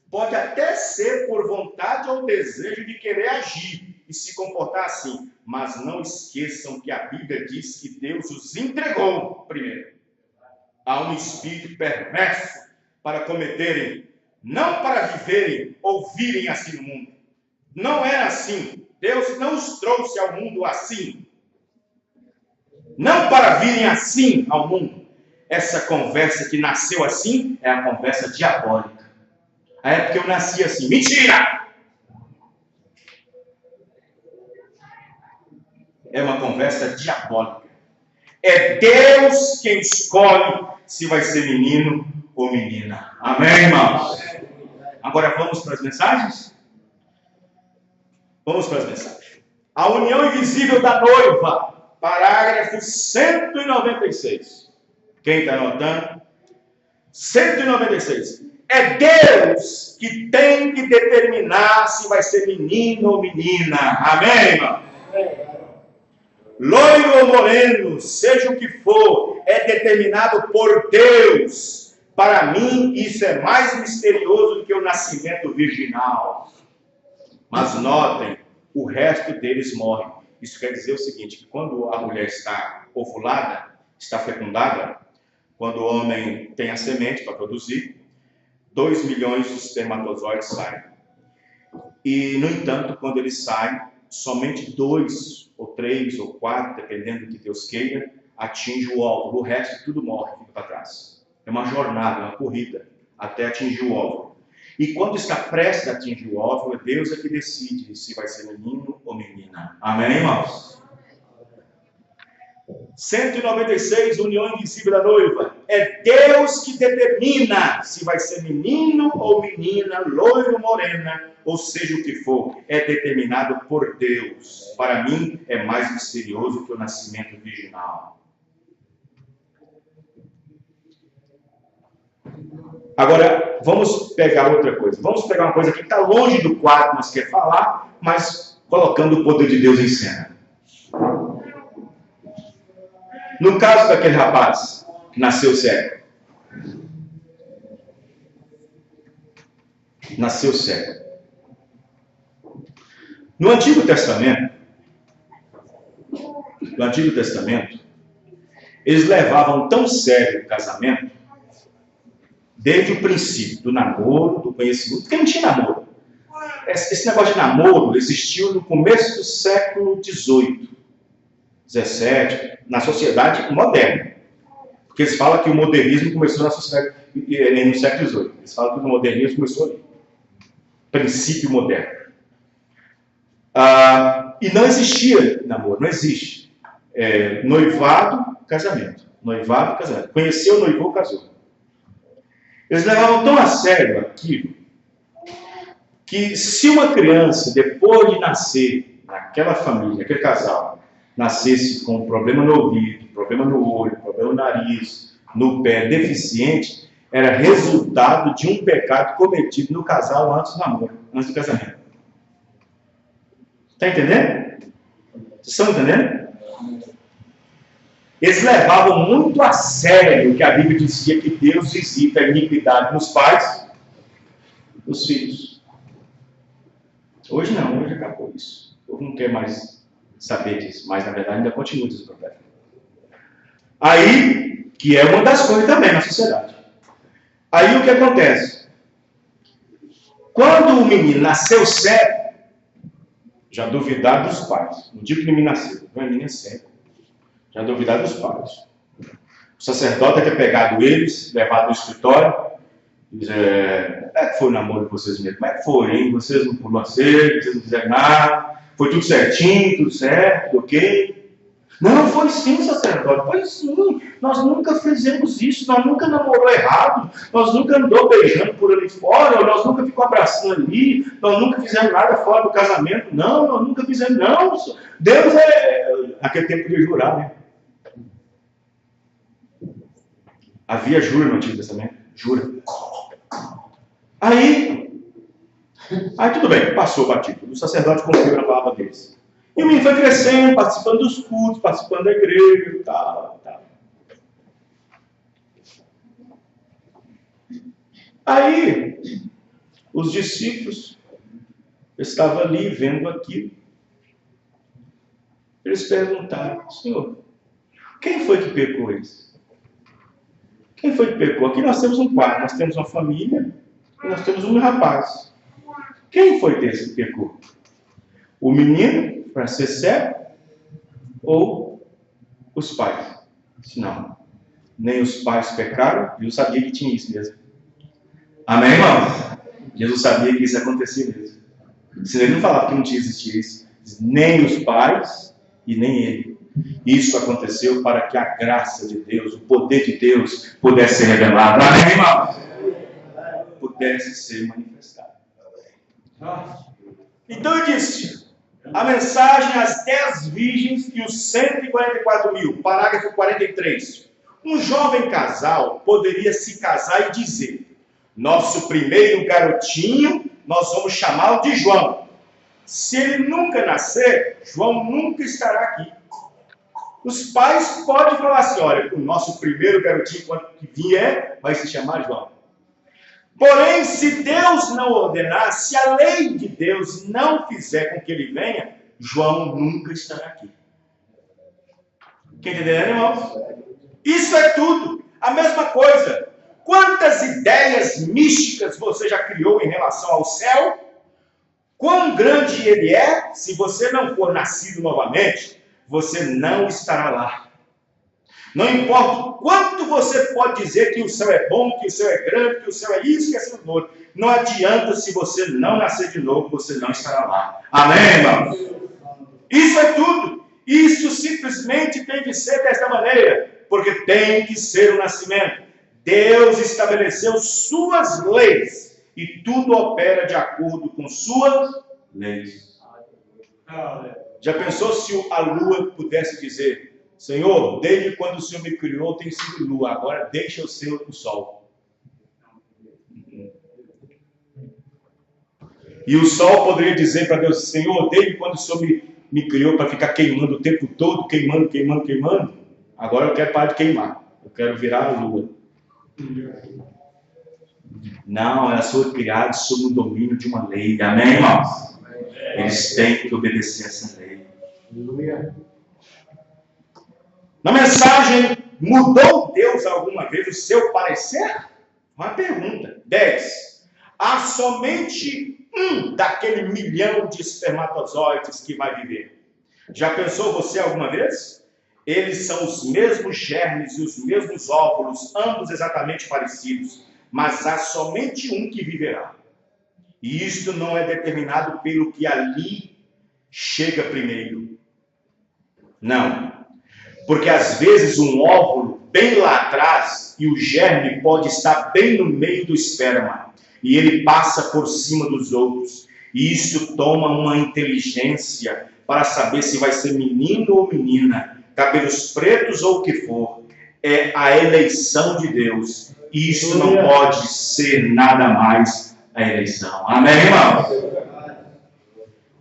Pode até ser por vontade ou desejo de querer agir e se comportar assim. Mas não esqueçam que a Bíblia diz que Deus os entregou, primeiro, a um espírito perverso para cometerem, não para viverem ou virem assim no mundo. Não era assim. Deus não os trouxe ao mundo assim. Não para virem assim ao mundo. Essa conversa que nasceu assim é a conversa diabólica. É porque eu nasci assim. Mentira! É uma conversa diabólica. É Deus quem escolhe se vai ser menino ou menina. Amém, irmãos? Agora vamos para as mensagens? Vamos para as mensagens. A união invisível da noiva. Parágrafo 196. Quem está anotando? 196. É Deus que tem que determinar se vai ser menino ou menina. Amém, irmão? Loiro ou moreno, seja o que for, é determinado por Deus. Para mim, isso é mais misterioso do que o nascimento virginal. Mas notem, o resto deles morre. Isso quer dizer o seguinte, que quando a mulher está ovulada, está fecundada, quando o homem tem a semente para produzir, 2 milhões de espermatozoides saem. E, no entanto, quando eles saem, somente 2, ou 3, ou 4, dependendo do que Deus queira, atinge o óvulo. O resto tudo morre, fica para trás. É uma jornada, uma corrida, até atingir o óvulo. E quando está prestes a atingir o óvulo, é Deus que decide se vai ser menino ou menina. Amém, irmãos? 196, união invisível da noiva. É Deus que determina se vai ser menino ou menina, loiro ou morena, ou seja o que for. É determinado por Deus. Para mim, é mais misterioso que o nascimento virginal. Agora, vamos pegar outra coisa. Vamos pegar uma coisa que está longe do quadro que nós queremos falar, mas colocando o poder de Deus em cena. No caso daquele rapaz que nasceu cego. Nasceu cego. No Antigo Testamento, eles levavam tão sério o casamento, desde o princípio do namoro, do conhecimento, porque não tinha namoro. Esse negócio de namoro existiu no começo do século XVIII, XVII, na sociedade moderna. Porque eles falam que o modernismo começou na sociedade no século XVIII. Eles falam que o modernismo começou ali. Princípio moderno. E não existia namoro, não existe. Noivado, casamento. Noivado, casamento. Conheceu, noivou, casou. Eles levavam tão a sério aquilo, que se uma criança, depois de nascer, naquela família, naquele casal, nascesse com um problema no ouvido, problema no olho, problema no nariz, no pé, deficiente, era resultado de um pecado cometido no casal antes do namoro, antes do casamento. Está entendendo? Vocês estão entendendo? Eles levavam muito a sério o que a Bíblia dizia, que Deus visita a iniquidade nos pais, nos filhos. Hoje não, hoje acabou isso. Hoje não quer mais saber disso, mas na verdade ainda continua esse problema. Aí, que é uma das coisas também na sociedade. Aí o que acontece? Quando o menino nasceu cego, já duvidaram dos pais. No dia que o menino nasceu, o menino é cego. Já duvidaram dos pais. O sacerdote ter pegado eles, levado no escritório, e dizer, como é que foi o namoro de vocês mesmos? Como é que foi, hein? Vocês não pularam cerca, vocês não fizeram nada, foi tudo certinho, tudo certo, ok? Não, foi sim, sacerdote, foi sim. Nós nunca fizemos isso, nós nunca namorou errado, nós nunca andou beijando por ali fora, nós nunca ficou abraçando ali, nós nunca fizemos nada fora do casamento, não, nós nunca fizemos, não. Deus Naquele tempo podia jurar, né? Havia jura no Antigo Testamento, jura. Aí tudo bem, passou o batido. O sacerdote confiou na palavra deles. E o menino foi crescendo, participando dos cultos, participando da igreja e tal. Aí, os discípulos estavam ali vendo aquilo. Eles perguntaram, Senhor, quem foi que pecou isso? Quem foi que pecou? Aqui nós temos um pai, nós temos uma família, e nós temos um rapaz. Quem foi desse que pecou? O menino, para ser cego, ou os pais? Não, nem os pais pecaram, Jesus sabia que tinha isso mesmo. Amém, irmão? Jesus sabia que isso acontecia mesmo. Senão ele não falava que não tinha existido isso. Nem os pais e nem ele. Isso aconteceu para que a graça de Deus, o poder de Deus, pudesse ser revelado. Amém, irmão? Pudesse ser manifestado. Então eu disse, a mensagem às 10 virgens e os 144 mil, parágrafo 43. Um jovem casal poderia se casar e dizer, nosso primeiro garotinho, nós vamos chamá-lo de João. Se ele nunca nascer, João nunca estará aqui. Os pais podem falar assim, olha, o nosso primeiro garotinho, quando vier, vai se chamar João. Porém, se Deus não ordenar, se a lei de Deus não fizer com que ele venha, João nunca estará aqui. Quem entendeu, irmãos? Isso é tudo. A mesma coisa. Quantas ideias místicas você já criou em relação ao céu? Quão grande ele é, se você não for nascido novamente, você não estará lá. Não importa o quanto você pode dizer que o céu é bom, que o céu é grande, que o céu é isso, que é aquilo. Não adianta, se você não nascer de novo, você não estará lá. Amém, irmão? Isso é tudo. Isso simplesmente tem que ser desta maneira, porque tem que ser o nascimento. Deus estabeleceu suas leis e tudo opera de acordo com suas leis. Já pensou se a lua pudesse dizer, Senhor, desde quando o Senhor me criou tem sido lua, agora deixa eu ser o sol. E o sol poderia dizer para Deus, Senhor, desde quando o Senhor me criou para ficar queimando o tempo todo, queimando, agora eu quero parar de queimar, eu quero virar a lua. Não, elas foram criadas sob o domínio de uma lei. Amém, irmãos? Eles têm que obedecer essa lei. Na mensagem Mudou Deus alguma vez o seu parecer? Uma pergunta. 10. Há somente um daquele milhão de espermatozoides que vai viver. Já pensou você alguma vez? Eles são os mesmos germes e os mesmos óvulos, ambos exatamente parecidos, mas há somente um que viverá. E isto não é determinado pelo que ali chega primeiro. Não. Porque às vezes um óvulo bem lá atrás e o germe pode estar bem no meio do esperma. E ele passa por cima dos outros. E isso toma uma inteligência para saber se vai ser menino ou menina, cabelos pretos ou o que for. É a eleição de Deus. E isso não pode ser nada mais a eleição. Amém, irmãos?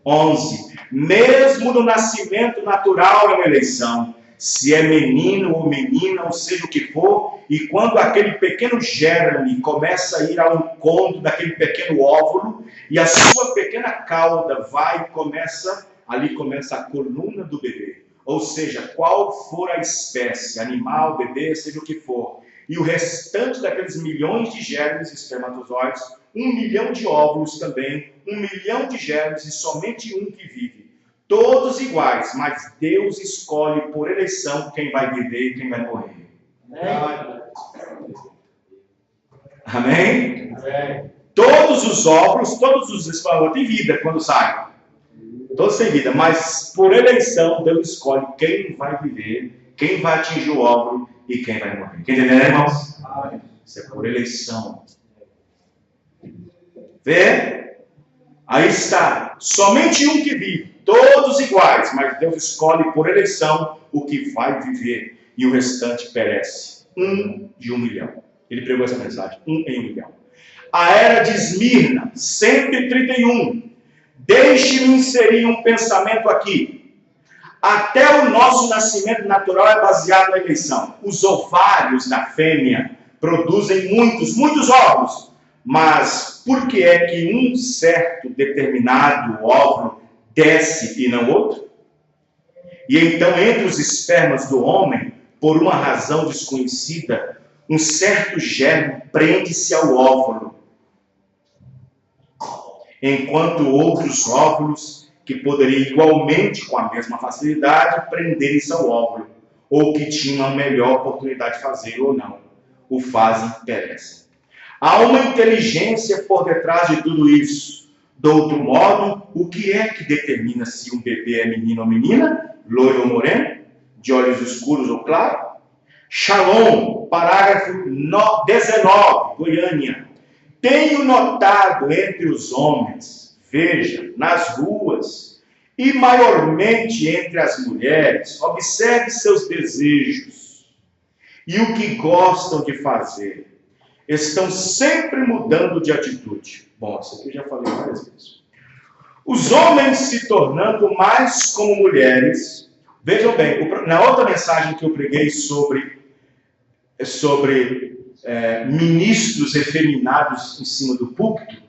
11. Mesmo no nascimento natural é uma eleição. Se é menino ou menina, ou seja o que for, e quando aquele pequeno germe começa a ir ao encontro daquele pequeno óvulo, e a sua pequena cauda vai e ali começa a coluna do bebê. Ou seja, qual for a espécie, animal, bebê, seja o que for, e o restante daqueles milhões de germes e espermatozoides, 1 milhão de óvulos também, 1 milhão de germes e somente um que vive. Todos iguais, mas Deus escolhe por eleição quem vai viver e quem vai morrer. Amém? Amém? Todos os óvulos, todos os espermatozoides têm vida quando saem. Todos têm vida, mas por eleição Deus escolhe quem vai viver, quem vai atingir o óvulo e quem vai morrer. Quem entendeu, irmãos? Isso é por eleição. Vê? Aí está. Somente um que vive. Todos iguais, mas Deus escolhe por eleição o que vai viver e o restante perece. 1 de 1 milhão. Ele pregou essa mensagem. 1 em 1 milhão. A era de Esmirna, 131. Deixe-me inserir um pensamento aqui. Até o nosso nascimento natural é baseado na eleição. Os ovários da fêmea produzem muitos óvulos. Mas por que é que um certo determinado óvulo desce e não outro? E então, entre os espermas do homem, por uma razão desconhecida, um certo germe prende-se ao óvulo, enquanto outros óvulos, que poderiam igualmente, com a mesma facilidade, prender-se ao óvulo, ou que tinham a melhor oportunidade de fazer ou não, o fazem e perecem. Há uma inteligência por detrás de tudo isso. De outro modo, o que é que determina se um bebê é menino ou menina? Loiro ou moreno? De olhos escuros ou claros? Shalom, parágrafo 19, Goiânia. Tenho notado entre os homens, veja, nas ruas, e maiormente entre as mulheres, observe seus desejos e o que gostam de fazer. Estão sempre mudando de atitude. Bom, isso aqui eu já falei várias vezes. Os homens se tornando mais como mulheres. Vejam bem, na outra mensagem que eu preguei sobre ministros efeminados em cima do púlpito,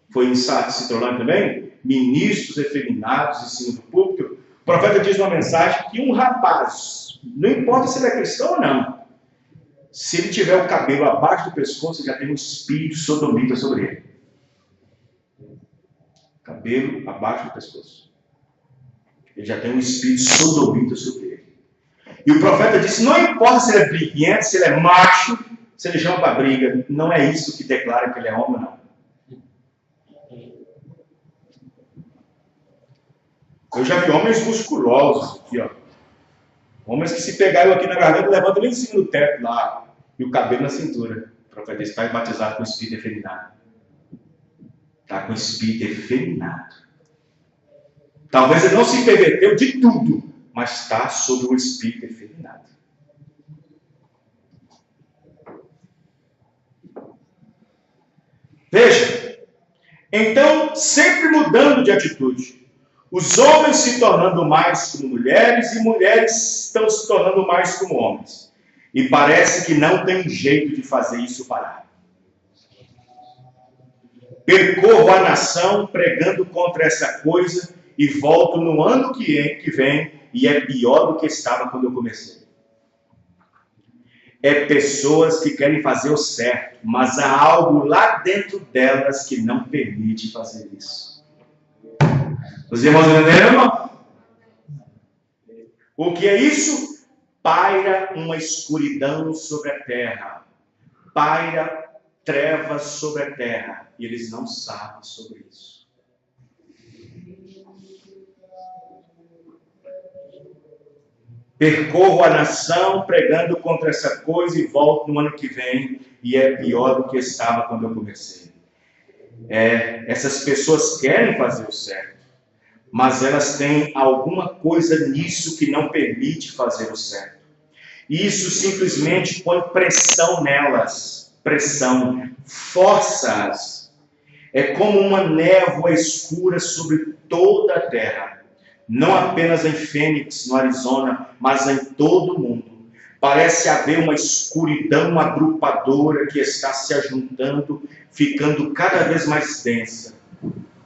foi em Citrolândia também, ministros efeminados em cima do púlpito, o profeta diz numa mensagem que um rapaz, não importa se ele é cristão ou não, se ele tiver o cabelo abaixo do pescoço, já tem um espírito sodomita sobre ele. Cabelo abaixo do pescoço. Ele já tem um espírito sodomita sobre ele. E o profeta disse, não importa se ele é briguento, se ele é macho, se ele chama para briga, não é isso que declara que ele é homem, não. Eu já vi homens musculosos aqui, ó. Homens que se pegaram aqui na garganta, levantam ali em cima do teto lá, e o cabelo na cintura. O profeta está batizado com o espírito efeminado. Está com o espírito efeminado. Talvez ele não se perverteu de tudo, mas está sob o espírito efeminado. Veja, então, sempre mudando de atitude. Os homens se tornando mais como mulheres e mulheres estão se tornando mais como homens. E parece que não tem jeito de fazer isso parar. Percorro a nação pregando contra essa coisa e volto no ano que vem e é pior do que estava quando eu comecei. é pessoas que querem fazer o certo, mas há algo lá dentro delas que não permite fazer isso. Os irmãos entenderam, irmão? O que é isso? Paira uma escuridão sobre a terra. Paira trevas sobre a terra. E eles não sabem sobre isso. Percorro a nação pregando contra essa coisa e volto no ano que vem e é pior do que estava quando eu comecei. Essas pessoas querem fazer o certo, mas elas têm alguma coisa nisso que não permite fazer o certo. E isso simplesmente põe pressão nelas, pressão, força-as. É como uma névoa escura sobre toda a terra. Não apenas em Phoenix, no Arizona, mas em todo o mundo. Parece haver uma escuridão agrupadora que está se ajuntando, ficando cada vez mais densa.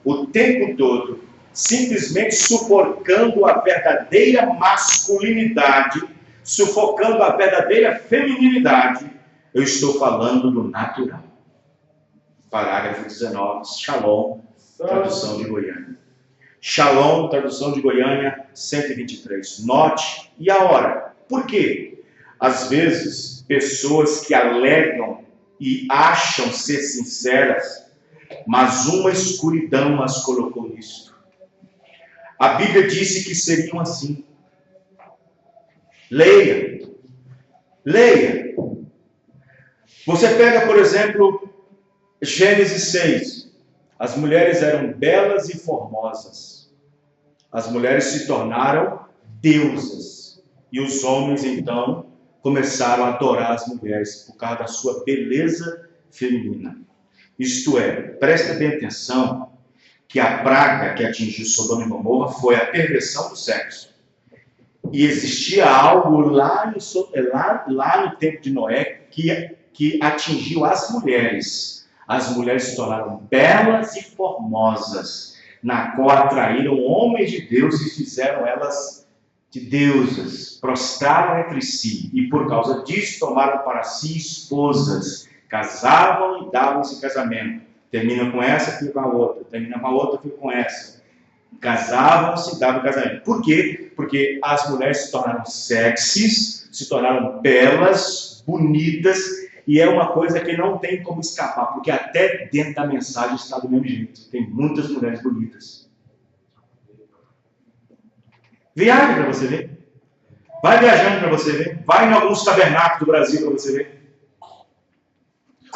O tempo todo, simplesmente sufocando a verdadeira masculinidade, sufocando a verdadeira feminilidade. Eu estou falando do natural. Parágrafo 19, Shalom, tradução de Goiânia. Shalom, tradução de Goiânia, 123. Note, e a hora? Por quê? Às vezes, pessoas que alegam e acham ser sinceras, mas uma escuridão as colocou nisto. A Bíblia disse que seriam assim. Leia. Leia. Você pega, por exemplo, Gênesis 6. As mulheres eram belas e formosas. As mulheres se tornaram deusas. E os homens, então, começaram a adorar as mulheres por causa da sua beleza feminina. Isto é, presta bem atenção, que a praga que atingiu Sodoma e Gomorra foi a perversão do sexo. E existia algo lá no tempo de Noé que atingiu as mulheres. As mulheres se tornaram belas e formosas, na qual atraíram homens de Deus e fizeram elas de deusas, prostraram entre si, e por causa disso tomaram para si esposas, casavam e davam-se em casamento. Termina com essa, fica com a outra, termina com a outra, fica com essa. Casavam-se e davam em casamento. Por quê? Porque as mulheres se tornaram sexys, se tornaram belas, bonitas, e é uma coisa que não tem como escapar, porque até dentro da mensagem está do mesmo jeito. Tem muitas mulheres bonitas. Viaje para você ver. Vai viajando para você ver. Vai em alguns tabernáculos do Brasil para você ver.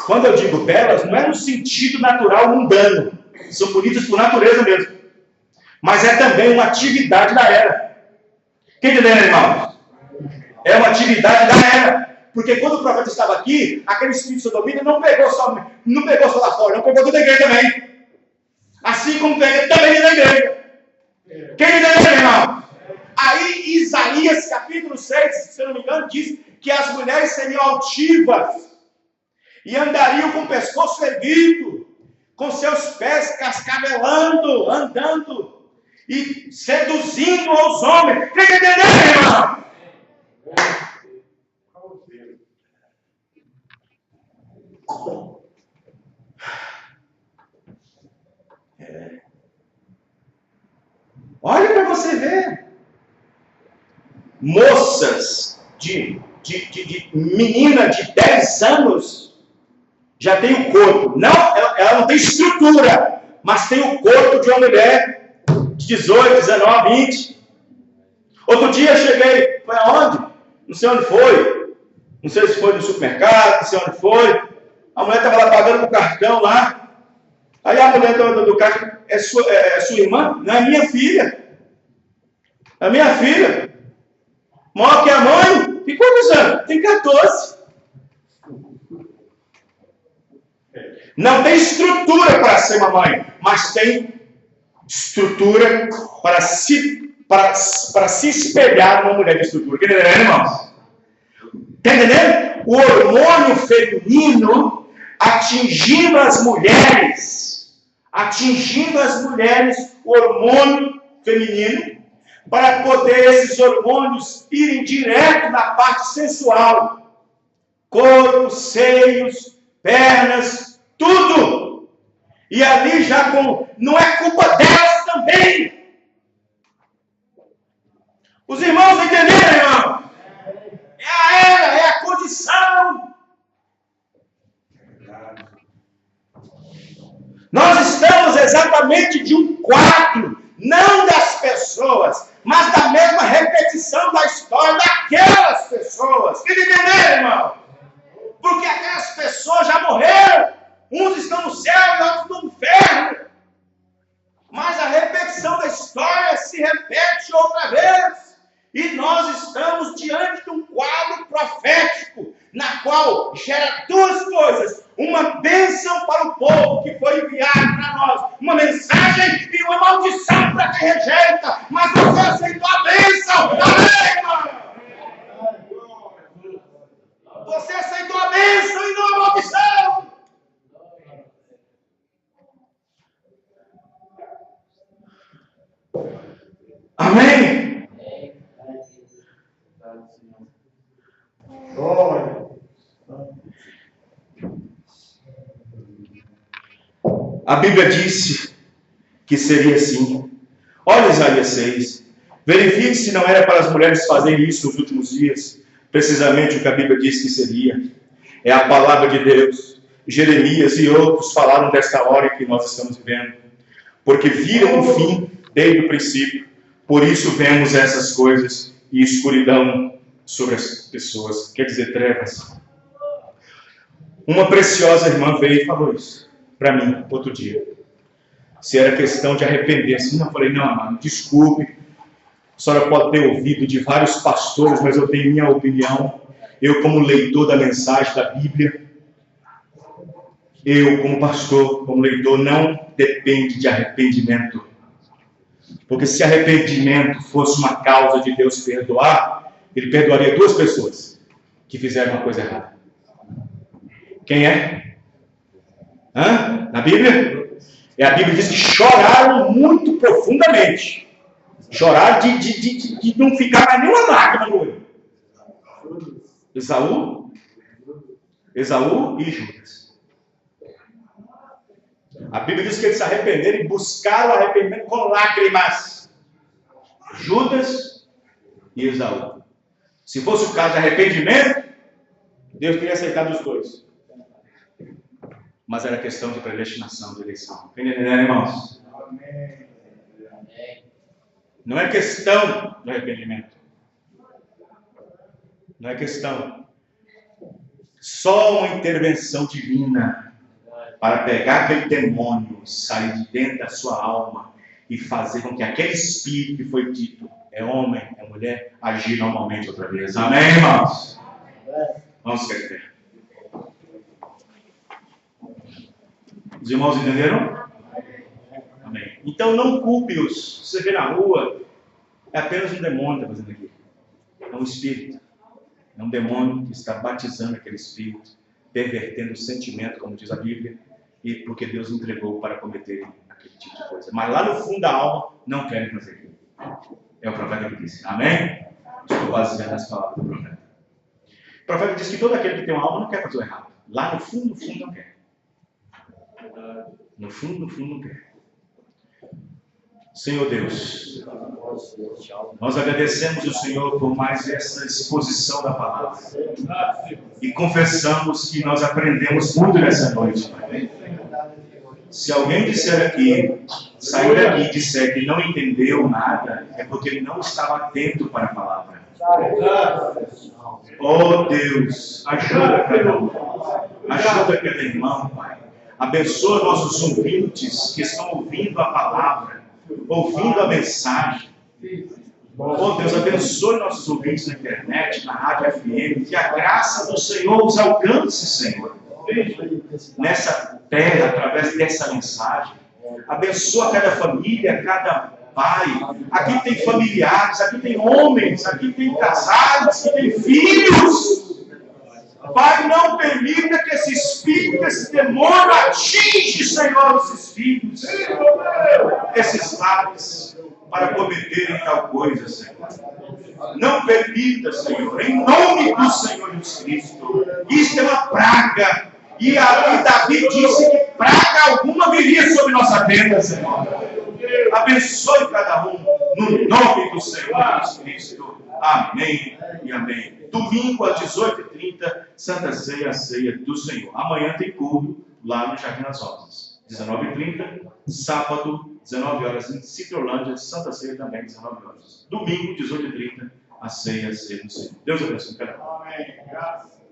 Quando eu digo belas, não é no sentido natural mundano. São bonitas por natureza mesmo. Mas é também uma atividade da era. Quem entendeu, irmãos? É uma atividade da era. Porque quando o profeta estava aqui, aquele espírito sodomita não pegou só lá fora, não pegou toda a igreja também. Assim como pega também na igreja. Quem entendeu, irmão? Aí Isaías capítulo 6, se eu não me engano, diz que as mulheres seriam altivas e andariam com o pescoço erguido, com seus pés cascavelando, andando e seduzindo aos homens. Quem entendeu, irmão? Olha para você ver. Moças de menina de 10 anos já tem o corpo. Não, ela não tem estrutura, mas tem o corpo de uma mulher de 18, 19, 20. Outro dia eu cheguei, foi aonde? Não sei onde foi. Não sei se foi no supermercado, não sei onde foi. A mulher estava lá pagando com o cartão lá. Aí a mulher do caixa, é sua irmã? Não, é minha filha. É minha filha. Maior que a mãe? Tem quantos anos? Tem 14. Não tem estrutura para ser mamãe, mas tem estrutura para se espelhar numa mulher de estrutura. Quer entender, irmãos? Está entendendo? O hormônio feminino atingindo as mulheres, o hormônio feminino, para poder esses hormônios irem direto na parte sensual. corpo, seios, pernas, tudo. E ali já não é culpa delas também. Os irmãos entenderam, irmão? É a era, é a condição. Nós estamos exatamente de um quadro, não das pessoas, mas da mesma repetição da história daquelas pessoas. Que entenderam, irmão? Porque aquelas pessoas já morreram. Uns estão no céu e outros no inferno. Mas a repetição da história se repete outra vez. E nós estamos diante de um quadro profético, na qual gera duas coisas. Uma bênção para o povo que foi enviado para nós. Uma mensagem e uma maldição para quem rejeita. Mas você aceitou a bênção. Amém, irmão? Você aceitou a bênção e não a maldição. Amém? A Bíblia disse que seria assim. Olha Isaías 6. Verifique se não era para as mulheres fazerem isso nos últimos dias. Precisamente o que a Bíblia diz que seria. É a palavra de Deus. Jeremias e outros falaram desta hora que nós estamos vivendo. Porque viram o fim desde o princípio. Por isso vemos essas coisas e escuridão sobre as pessoas. Quer dizer, trevas. Uma preciosa irmã veio e falou isso para mim outro dia. Se era questão de arrepender-se. Eu falei, não, amado, desculpe. A senhora pode ter ouvido de vários pastores, mas eu tenho minha opinião. Eu, como leitor da mensagem da Bíblia, eu, como pastor, como leitor, não depende de arrependimento. Porque se arrependimento fosse uma causa de Deus perdoar, Ele perdoaria duas pessoas que fizeram uma coisa errada. Quem é? Na Bíblia? A Bíblia diz que choraram muito profundamente. Choraram de não ficar mais nenhuma lágrima no olho. Esaú e Judas. A Bíblia diz que eles se arrependeram e buscaram o arrependimento com lágrimas. Judas e Esaú. Se fosse o caso de arrependimento, Deus teria aceitado os dois. Mas era questão de predestinação, de eleição. Entenderam, irmãos? Não é questão do arrependimento. Não é questão. Só uma intervenção divina para pegar aquele demônio, sair de dentro da sua alma e fazer com que aquele espírito que foi dito, é homem, é mulher, agir normalmente outra vez. Amém, irmãos? Vamos ficar de pé. Os irmãos entenderam? Amém. Então não culpe-os. Você vê na rua, é apenas um demônio que está fazendo aquilo. É um espírito. É um demônio que está batizando aquele espírito, pervertendo o sentimento, como diz a Bíblia, e porque Deus entregou para cometer aquele tipo de coisa. Mas lá no fundo da alma, não querem fazer aquilo. É o profeta que disse. Amém? Estou baseando nas palavras do profeta. O profeta diz que todo aquele que tem uma alma não quer fazer o errado. Lá no fundo, não quer. No fundo, não quer. Senhor Deus, nós agradecemos o Senhor por mais essa exposição da palavra. E confessamos que nós aprendemos muito nessa noite. Se alguém disser aqui, saiu daqui e disser que não entendeu nada, é porque ele não estava atento para a palavra. Oh Deus, ajuda cada um. Ajuda cada irmão, Pai. Abençoa nossos ouvintes que estão ouvindo a palavra, ouvindo a mensagem. Oh Deus, abençoe nossos ouvintes na internet, na rádio FM, que a graça do Senhor os alcance, Senhor, nessa terra, através dessa mensagem. Abençoa cada família, cada pai. Aqui tem familiares, aqui tem homens, aqui tem casados, aqui tem filhos. Pai, não permita que esse espírito, esse demônio atinge, Senhor, esses filhos, esses pais. para cometerem tal coisa, Senhor. Não permita, Senhor, em nome do Senhor Jesus Cristo. Isto é uma praga. E Davi disse que praga alguma viria sobre nossa tenda, Senhor. Abençoe cada um, no nome do Senhor Jesus Cristo. Amém e amém. Domingo às 18h30, Santa Ceia, a ceia do Senhor. Amanhã tem culto lá no Jardim das Rosas. 19h30, sábado, 19 horas em Citrolândia, Santa Ceia também, 19 horas. Domingo, 18h30, a ceia do Senhor. Deus abençoe cada um. Amém. Graças.